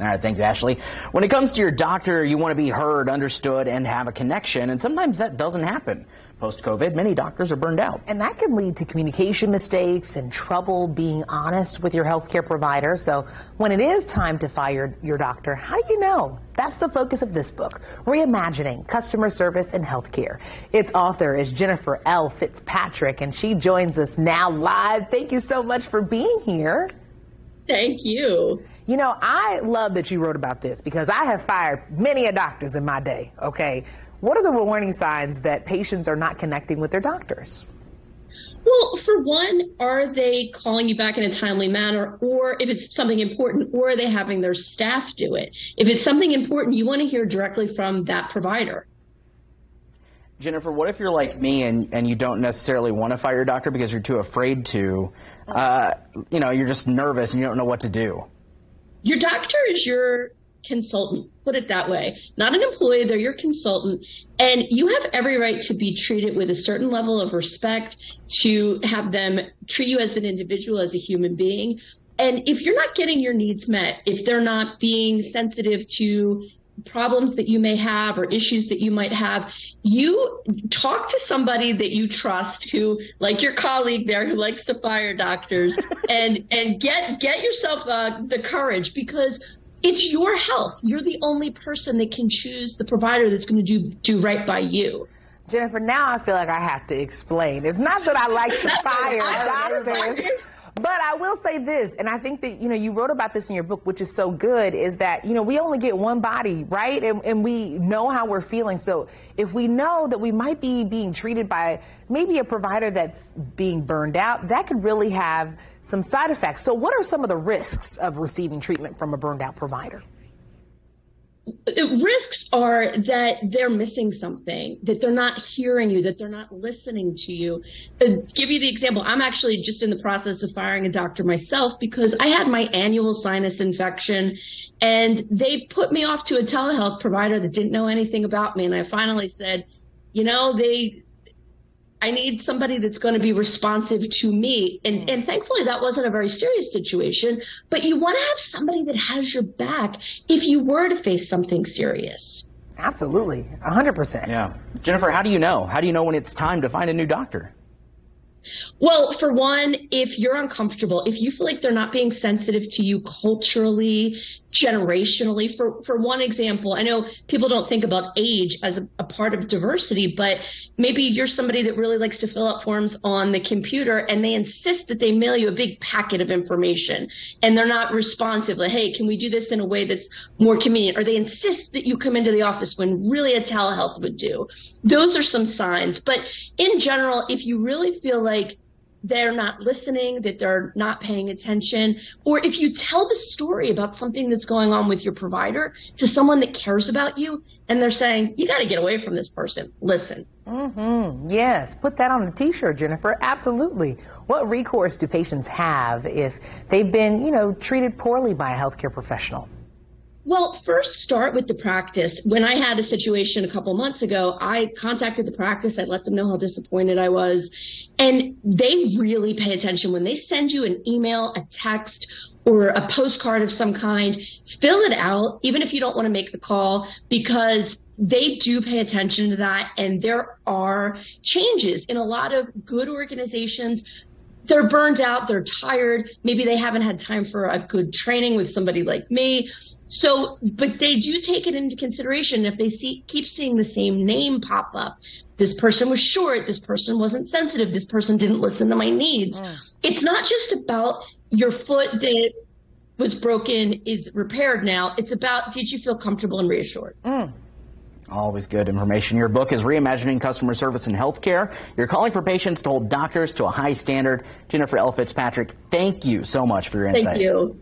All right, thank you, Ashley. When it comes to your doctor, you want to be heard, understood, and have a connection, and sometimes that doesn't happen. Post-COVID, many doctors are burned out. And that can lead to communication mistakes and trouble being honest with your healthcare provider. So when it is time to fire your doctor, how do you know? That's the focus of this book, Reimagining Customer Service in Healthcare. Its author is Jennifer L. Fitzpatrick, and she joins us now live. Thank you so much for being here. Thank you. You know, I love that you wrote about this because I have fired many a doctors in my day, okay? What are the warning signs that patients are not connecting with their doctors? Well, for one, are they calling you back in a timely manner, or if it's something important, or are they having their staff do it? If it's something important, you want to hear directly from that provider. Jennifer, what if you're like me and you don't necessarily want to fire your doctor because you're too afraid to? You're just nervous and you don't know what to do. Your doctor is your consultant, put it that way. Not an employee, they're your consultant. And you have every right to be treated with a certain level of respect, to have them treat you as an individual, as a human being. And if you're not getting your needs met, if they're not being sensitive to problems that you may have or issues that you might have, you talk to somebody that you trust, who, like your colleague there, who likes to fire doctors, and get yourself the courage, because it's your health. You're the only person that can choose the provider that's going to do right by you. Jennifer, now I feel like I have to explain. It's not that I like to fire doctors. But I will say this, and I think that, you wrote about this in your book, which is so good, is that, we only get one body, right? And we know how we're feeling. So if we know that we might be being treated by maybe a provider that's being burned out, that could really have some side effects. So what are some of the risks of receiving treatment from a burned out provider? The risks are that they're missing something, that they're not hearing you, that they're not listening to you. Give you the example, I'm actually just in the process of firing a doctor myself because I had my annual sinus infection, and they put me off to a telehealth provider that didn't know anything about me. And I finally said, I need somebody that's going to be responsive to me. And thankfully, that wasn't a very serious situation. But you want to have somebody that has your back if you were to face something serious. Absolutely. 100%. Yeah. Jennifer, how do you know? How do you know when it's time to find a new doctor? Well, for one, if you're uncomfortable, if you feel like they're not being sensitive to you culturally, generationally, for one example, I know people don't think about age as a part of diversity, but maybe you're somebody that really likes to fill out forms on the computer, and they insist that they mail you a big packet of information, and they're not responsive, like, hey, can we do this in a way that's more convenient? Or they insist that you come into the office when really a telehealth would do. Those are some signs. But in general, if you really feel like they're not listening, that they're not paying attention, or if you tell the story about something that's going on with your provider to someone that cares about you, and they're saying, you got to get away from this person, listen. Yes, put that on a t-shirt, Jennifer. Absolutely. What recourse do patients have if they've been, treated poorly by a healthcare professional? Well, first start with the practice. When I had a situation a couple months ago, I contacted the practice. I let them know how disappointed I was. And they really pay attention. When they send you an email, a text, or a postcard of some kind, fill it out, even if you don't want to make the call, because they do pay attention to that. And there are changes in a lot of good organizations. They're burned out, they're tired, maybe they haven't had time for a good training with somebody like me. So, but they do take it into consideration. If they keep seeing the same name pop up, this person was short, this person wasn't sensitive, this person didn't listen to my needs. It's not just about your foot that was broken is repaired now. It's about, did you feel comfortable and reassured? Always good information. Your book is Reimagining Customer Service in Healthcare. You're calling for patients to hold doctors to a high standard. Jennifer L. Fitzpatrick, thank you so much for your insight. Thank you.